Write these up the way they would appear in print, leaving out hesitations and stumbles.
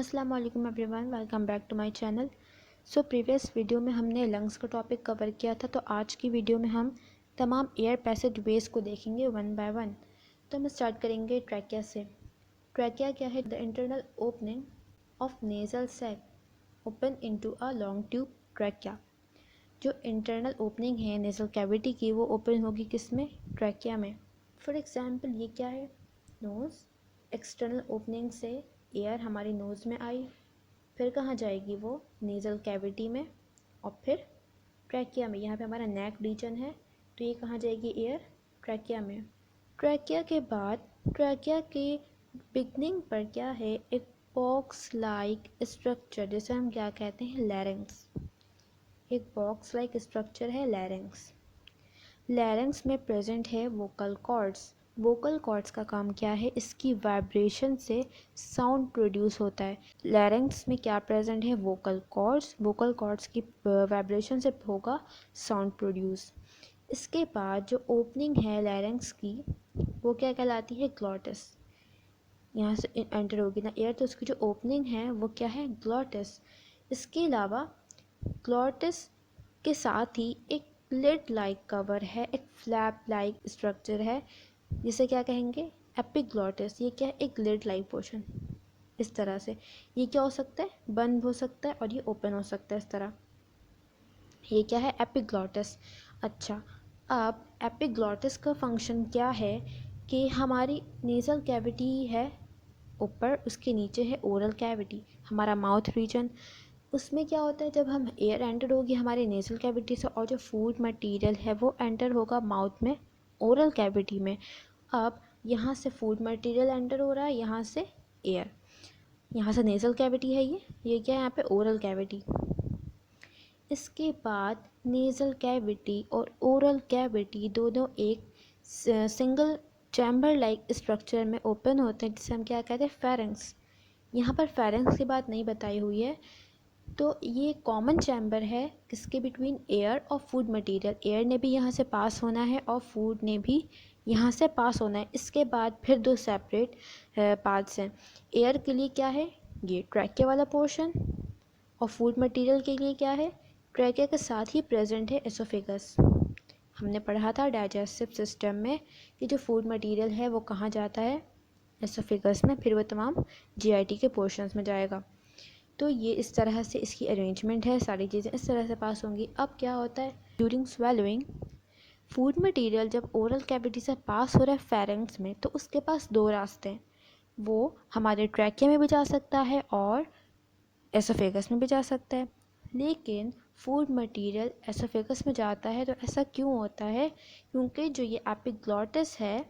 अस्सलाम वालेकुम everyone, welcome back to my channel. Previous video में हमने लंग्स का टॉपिक कवर किया था, तो आज की वीडियो में हम तमाम एयर पैसेज वेज को देखेंगे वन बाय वन। तो हम स्टार्ट करेंगे ट्रैकिया से। ट्रैकिया क्या है? The internal opening of nasal sac open into a long tube trachea. जो इंटरनल ओपनिंग है नेजल कैविटी की, वो ओपन होगी किस में? ट्रैकिया में। फॉर एग्जाम्पल ये क्या है? नोज़। एक्सटर्नल ओपनिंग से एयर हमारी नोज़ में आई, फिर कहाँ जाएगी वो? नेज़ल कैविटी में, और फिर ट्रैकिया में। यहाँ पे हमारा नेक रीजन है, तो ये कहाँ जाएगी एयर? ट्रैकिया में। ट्रैकिया के बाद ट्रैकिया के बिगनिंग पर क्या है? एक बॉक्स लाइक स्ट्रक्चर, जिसे हम क्या कहते हैं? लैरिंग्स। एक बॉक्स लाइक स्ट्रक्चर है लैरिंग्स। लैरिंग्स में प्रेजेंट है वोकल कॉर्ड्स। वोकल कॉर्ड्स का काम क्या है? इसकी वाइब्रेशन से साउंड प्रोड्यूस होता है। लैरिंग्स में क्या प्रेजेंट है? Vocal cords. वोकल कॉर्ड्स की वाइब्रेशन से होगा साउंड प्रोड्यूस। इसके बाद जो ओपनिंग है लैरिंग्स की, वो क्या कहलाती है? ग्लॉटिस। यहाँ से एंटर होगी ना एयर, तो उसकी जो ओपनिंग है वो क्या है? ग्लॉटिस। इसके अलावा ग्लॉटिस के साथ ही एक लिड लाइक कवर है, एक फ्लैप लाइक स्ट्रक्चर है, जिसे क्या कहेंगे? एपिग्लॉटिस। ये क्या है? एक लिड लाइक पोर्शन। इस तरह से ये क्या हो सकता है? बंद हो सकता है और ये ओपन हो सकता है इस तरह। ये क्या है? एपिग्लॉटिस। अच्छा, अब एपिग्लॉटिस का फंक्शन क्या है कि हमारी नेज़ल कैविटी है ऊपर, उसके नीचे है ओरल कैविटी, हमारा माउथ रीजन। उसमें क्या होता है? जब हम एयर एंटर होगी हमारे नेज़ल कैविटी से, और जो फूड मटेरियल है वो एंटर होगा माउथ में, ओरल कैविटी में। अब यहाँ से फूड मटेरियल एंटर हो रहा है, यहाँ से एयर। यहाँ से नेज़ल कैविटी है, ये क्या है? यहाँ पे ओरल कैविटी। इसके बाद नेज़ल कैविटी और ओरल कैविटी दोनों एक सिंगल चैम्बर लाइक स्ट्रक्चर में ओपन होते हैं, जिसे हम क्या कहते हैं? फेरेंक्स। यहाँ पर फेरेंक्स की बात नहीं बताई हुई है, तो ये कॉमन चैम्बर है किसके बिटवीन? एयर और फूड मटेरियल। एयर ने भी यहाँ से पास होना है और फूड ने भी यहाँ से पास होना है। इसके बाद फिर दो सेपरेट पार्ट्स हैं। एयर के लिए क्या है? ये ट्रैकिया वाला पोर्शन, और फूड मटेरियल के लिए क्या है? ट्रैकिया के साथ ही प्रेजेंट है एसोफेगस। हमने पढ़ा था डाइजेस्टिव सिस्टम में कि जो फूड मटेरियल है वो कहाँ जाता है? एसोफेगस में, फिर वो तमाम जीआईटी के पोर्शंस में जाएगा। तो ये इस तरह से इसकी अरेंजमेंट है, सारी चीज़ें इस तरह से पास होंगी। अब क्या होता है? ड्यूरिंग स्वेलोइंग फूड मटेरियल जब ओरल कैविटी से पास हो रहा है फेरेंक्स में, तो उसके पास दो रास्ते हैं। वो हमारे ट्रैकिया में भी जा सकता है और एसोफेगस में भी जा सकता है। लेकिन फूड मटेरियल एसोफेगस में जाता है, तो ऐसा क्यों होता है? क्योंकि जो ये एपिग्लॉटिस है,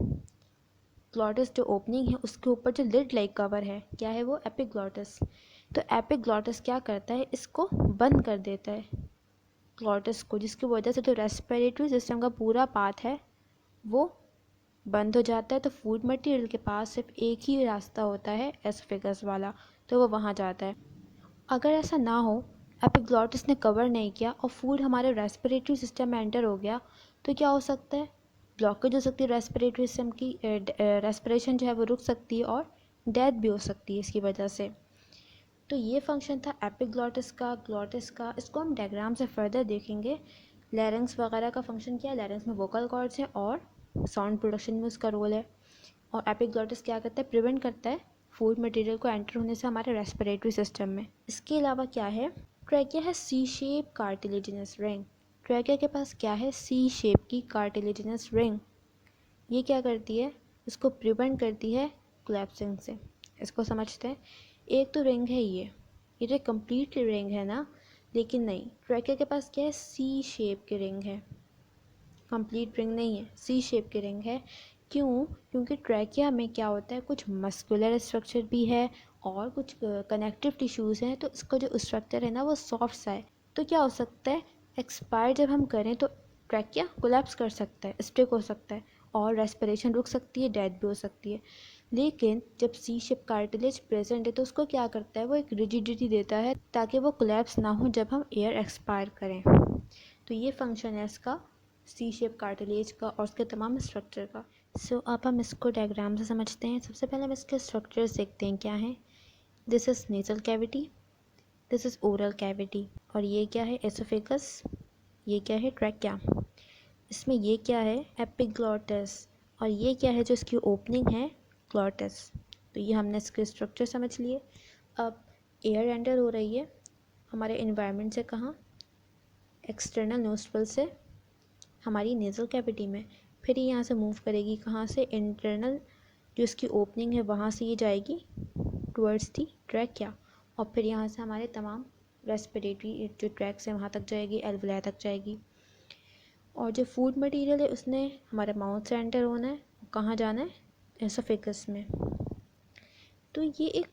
ग्लॉटिस जो ओपनिंग है उसके ऊपर जो लिड लाइक कवर है, क्या है वो? एपिग्लॉटिस। तो एपिग्लॉटिस क्या करता है? इसको बंद कर देता है ग्लॉटिस को, जिसकी वजह से जो रेस्पिरेटरी सिस्टम का पूरा पाथ है वो बंद हो जाता है। तो फूड मटेरियल के पास सिर्फ एक ही रास्ता होता है, एसोफेगस वाला, तो वो वहाँ जाता है। अगर ऐसा ना हो, एपिग्लॉटिस ने कवर नहीं किया और फूड हमारे रेस्पिरेटरी सिस्टम में एंटर हो गया, तो क्या हो सकता है? ब्लॉकेज हो सकती है रेस्पिरेटरी सिस्टम की, रेस्पिरेशन जो है वो रुक सकती है और डेथ भी हो सकती है इसकी वजह से। तो ये फंक्शन था एपिग्लॉटिस का, ग्लॉटिस का। इसको हम डायग्राम से फर्दर देखेंगे। लैरिंग्स वगैरह का फंक्शन क्या है? लैरिंग्स में वोकल कॉर्ड्स हैं और साउंड प्रोडक्शन में उसका रोल है। और एपिग्लॉटिस क्या करता है? प्रिवेंट करता है फूड मटेरियल को एंटर होने से हमारे रेस्पिरेटरी सिस्टम में। इसके अलावा क्या है? ट्रैकिया है सी शेप कार्टिलेजिनस रिंग। ट्रैकिया के पास क्या है? सी शेप की कार्टिलेजिनस रिंग। ये क्या करती है? इसको प्रिवेंट करती है कोलैप्सिंग से। इसको समझते हैं। एक तो रिंग है ये तो कंप्लीट रिंग है ना, लेकिन नहीं, ट्रैकिया के पास क्या है? सी शेप की रिंग है, कंप्लीट रिंग नहीं है, सी शेप की रिंग है। क्यों? क्योंकि ट्रैकिया में क्या होता है? कुछ मस्कुलर स्ट्रक्चर भी है और कुछ कनेक्टिव टिश्यूज़ हैं, तो इसका जो स्ट्रक्चर है ना वो सॉफ्ट सा है। तो क्या हो सकता है? एक्सपायर जब हम करें तो ट्रैकिया कोलैप्स कर सकता है, स्टिक हो सकता है, और रेस्पिरेशन रुक सकती है, डेथ भी हो सकती है। लेकिन जब सी शेप कार्टिलेज प्रेजेंट है, तो उसको क्या करता है? वो एक रिजिडिटी देता है ताकि वो कोलैप्स ना हो जब हम एयर एक्सपायर करें। तो ये फंक्शन है इसका, सी शेप कार्टिलेज का और उसके तमाम स्ट्रक्चर का। अब हम इसको डायग्राम से समझते हैं। सबसे पहले हम इसके स्ट्रक्चर्स देखते हैं क्या हैं। This is nasal cavity, this is oral cavity. और ये क्या है? एसोफेगस। ये क्या है? ट्रैकिया। इसमें ये क्या है? एपिग्लॉटिस। और ये क्या है जो इसकी ओपनिंग है? ग्लॉटिस। तो ये हमने इसके स्ट्रक्चर समझ लिए। अब एयर एंटर हो रही है हमारे इन्वायरमेंट से, कहाँ? एक्सटर्नल नोस्ट्रल से हमारी नेज़ल कैविटी में। फिर ये यहाँ से मूव करेगी कहाँ से? इंटरनल जो इसकी ओपनिंग है वहाँ से ये जाएगी टुवर्ड्स दी ट्रैकिया। और फिर यहाँ से हमारे तमाम रेस्पिरेटरी जो ट्रैक्स हैं वहाँ तक जाएगी, एल्वुलाई तक जाएगी। और जो फूड मटेरियल है उसने हमारे माउथ से एंटर होना है, कहाँ जाना है? एसोफेगस में। तो ये एक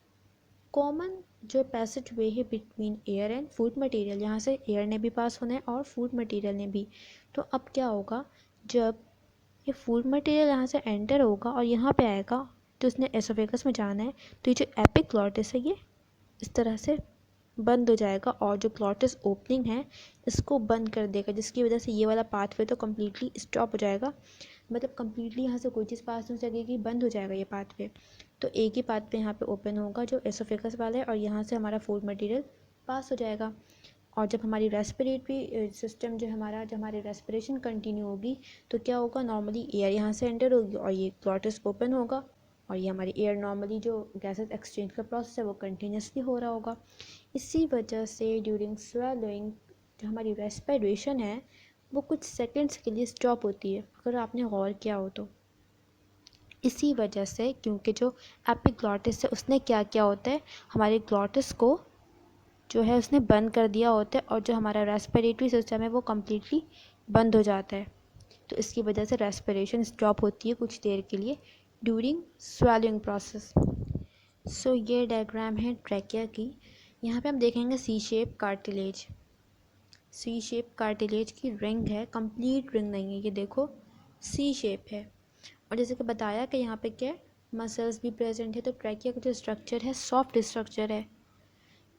कॉमन जो पैसेज वे है between air and food material. यहाँ से एयर ने भी पास होना है और फूड मटेरियल ने भी। तो अब क्या होगा? जब ये फूड मटेरियल यहाँ से एंटर होगा और यहाँ पे आएगा तो उसने एसोफेगस में जाना है, तो ये जो एपिग्लॉटिस है ये इस तरह से बंद हो जाएगा और जो ग्लॉटिस ओपनिंग है इसको बंद कर देगा, जिसकी वजह से ये वाला पाथवे तो कम्प्लीटली स्टॉप हो जाएगा। मतलब कम्प्लीटली यहाँ से कोई चीज़ पास नहीं हो सकेगी, बंद हो जाएगा ये पाथवे। तो एक ही पाथवे यहाँ पे ओपन होगा जो एसोफेगस वाला है, और यहाँ से हमारा फूड मटेरियल पास हो जाएगा। और जब हमारी रेस्पिरेटरी सिस्टम जो हमारी रेस्पिरेशन कंटिन्यू होगी तो क्या होगा? नॉर्मली एयर यहाँ से एंटर होगी और ये ग्लॉटिस ओपन होगा, और ये हमारी एयर नॉर्मली जो गैसेस एक्सचेंज का प्रोसेस है वो कंटिन्यूसली हो रहा होगा। इसी वजह से ड्यूरिंग स्वेलोइंग जो हमारी रेस्पिरेशन है वो कुछ सेकंड्स के लिए स्टॉप होती है, अगर आपने गौर किया हो तो। इसी वजह से, क्योंकि जो एपिग्लॉटिस है उसने क्या किया होता है? हमारे ग्लॉटिस को जो है उसने बंद कर दिया होता है, और जो हमारा रेस्पिरेटरी सिस्टम है वो कम्प्लीटली बंद हो जाता है। तो इसकी वजह से रेस्पिरेशन स्टॉप होती है कुछ देर के लिए ड्यूरिंग स्वेलिंग प्रोसेस। सो ये डायग्राम है ट्रैकिया की। यहाँ पे हम देखेंगे सी शेप कार्टिलेज। सी शेप कार्टिलेज की रिंग है, कंप्लीट रिंग नहीं है, ये देखो सी शेप है। और जैसे कि बताया कि यहाँ पे क्या है? मसल्स भी प्रेजेंट है। तो ट्रैकिया का जो स्ट्रक्चर है सॉफ्ट स्ट्रक्चर है,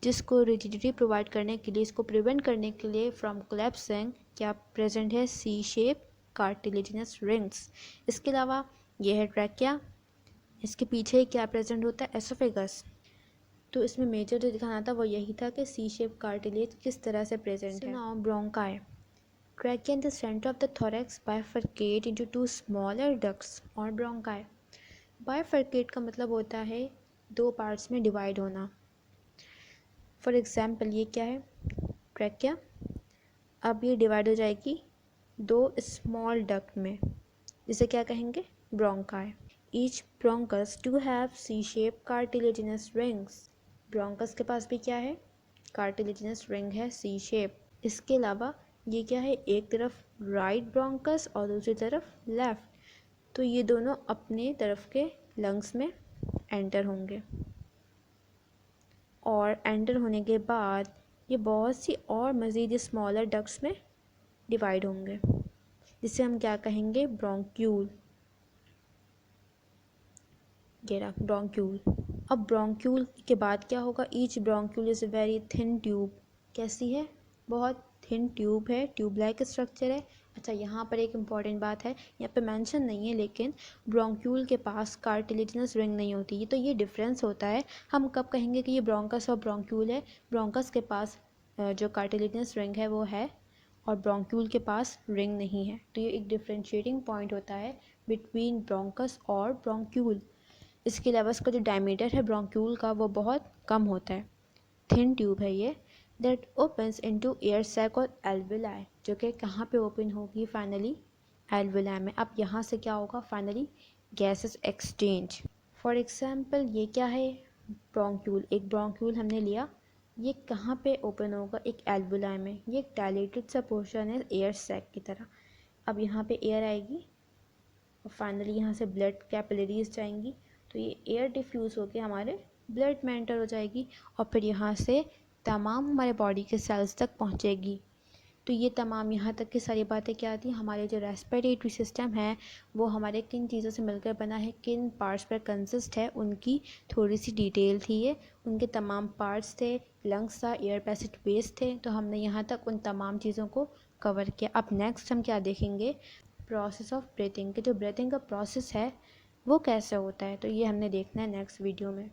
जिसको रिजिडिटी प्रोवाइड करने के लिए, इसको प्रिवेंट करने के लिए फ्रॉम कोलैप्सिंग क्या प्रेजेंट है? सी शेप कार्टिलेजिनस रिंग्स। इसके अलावा ये है ट्रैकिया, इसके पीछे क्या प्रेजेंट होता है? एसोफेगस। तो इसमें मेजर जो दिखाना था वो यही था कि सी शेप कार्टिलेज किस तरह से प्रेजेंट है। Now bronchi. Trachea in the centre of the thorax bifurcate into two smaller ducts और ब्रोंकाई। बाइफरकेट का मतलब होता है दो पार्ट्स में डिवाइड होना। फॉर एग्जाम्पल ये क्या है? ट्रैकिया। अब ये डिवाइड हो जाएगी दो स्मॉल डक्ट में, जिसे क्या कहेंगे? Bronchi. Each bronchus to have C shape cartilaginous rings. Bronchus के पास भी क्या है? कार्टिलेजिनस रिंग है, सी शेप। इसके अलावा ये क्या है? एक तरफ राइट ब्रोंकस और दूसरी तरफ लेफ्ट। तो ये दोनों अपने तरफ के लंग्स में एंटर होंगे, और एंटर होने के बाद ये बहुत सी और मज़ीद स्मॉलर डक्ट्स में डिवाइड होंगे, जिसे हम क्या कहेंगे? ब्रोंक्यूल। गेरा ब्रोंक्यूल। अब ब्रोंक्यूल के बाद क्या होगा? Each bronchiole is very thin tube. कैसी है? बहुत थिन ट्यूब है, ट्यूब लाइक स्ट्रक्चर है। अच्छा, यहाँ पर एक इम्पॉर्टेंट बात है, यहाँ पे मेंशन नहीं है, लेकिन ब्रोंक्यूल के पास कार्टिलेजिनस रिंग नहीं होती। तो ये डिफरेंस होता है। हम कब कहेंगे कि ये ब्रोंकस और ब्रोंक्यूल है? ब्रोंकस के पास जो कार्टिलेजिनस रिंग है वो है, और ब्रोंक्यूल के पास रिंग नहीं है। तो ये एक डिफ्रेंशिएटिंग पॉइंट होता है बिटवीन ब्रोंकस और ब्रोंक्यूल। इसके अलावा इसका जो डायमीटर है ब्रोंक्यूल का वो बहुत कम होता है। थिन ट्यूब है ये, that opens into air sac और एल्वुलाई, जो कि कहाँ पे ओपन होगी? फाइनली एल्वुलाई में। अब यहाँ से क्या होगा? Finally gases exchange. For example ये क्या है? ब्रोंक्यूल। एक ब्रोंक्यूल हमने लिया, ये कहाँ पे ओपन होगा? एक एल्वुलाई में। ये एक डायलेटेड सा पोर्शन है एयर सैक की तरह। अब यहाँ पे एयर आएगी और फाइनली यहाँ से ब्लड कैपिलरीज जाएंगी, तो ये एयर डिफ्यूज़ होकर हमारे ब्लड में एंटर हो जाएगी, और फिर यहाँ से तमाम हमारे बॉडी के सेल्स तक पहुँचेगी। तो ये तमाम यहाँ तक की सारी बातें क्या आती हैं? हमारे जो रेस्पिरेटरी सिस्टम है वो हमारे किन चीज़ों से मिलकर बना है, किन पार्ट्स पर कंसिस्ट है, उनकी थोड़ी सी डिटेल थी ये। उनके तमाम पार्ट्स थे, लंग्स था, एयर पैसेज वेज थे। तो हमने यहाँ तक उन तमाम चीज़ों को कवर किया। अब नेक्स्ट हम क्या देखेंगे? Process of breathing. कि जो ब्रीथिंग का प्रोसेस है वो कैसे होता है, तो ये हमने देखना है नेक्स्ट वीडियो में।